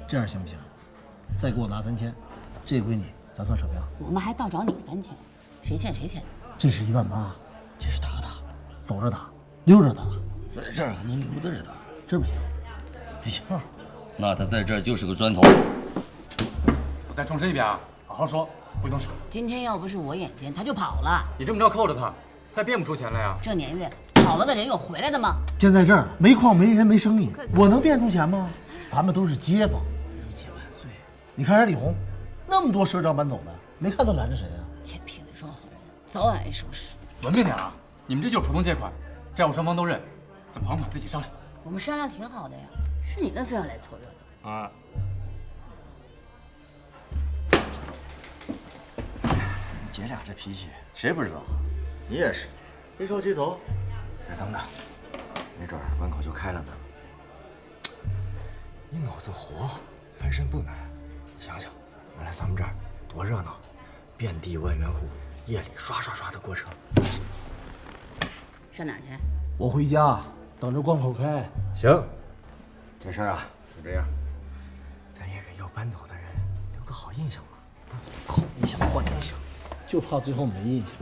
这样行不行？再给我拿3000，这归你，咱算扯平。我们还倒找你3000，谁欠谁欠。这是18000，这是打个打，走着打，溜着打，在这儿还能溜达着打，这不行，不行。那他在这儿就是个砖头。我再重申一遍啊，好好说，不许动手。今天要不是我眼尖，他就跑了。你这么着扣着他，他也变不出钱来呀。这年月跑了的人有回来的吗？现在这儿没矿没人没生意，我能变出钱吗？咱们都是街坊，一姐万岁。你看人李红，那么多赊账搬走的，没看他拦着谁啊？欠皮的装好人，早晚挨收拾。文明点啊！你们这就是普通借款，债务双方都认，怎么还款自己商量。我们商量挺好的呀，是你们非要来凑热闹。啊，姐俩这脾气，谁不知道？你也是，非着急走。再等等，没准关口就开了呢。你脑子活，翻身不难。想想，原来咱们这儿多热闹，遍地万元户，夜里刷刷刷的过车。上哪儿去？我回家，等着关口开。行，这事儿啊就这样，咱也给要搬走的人留个好印象嘛。好印象，坏印象，就怕最后没印象。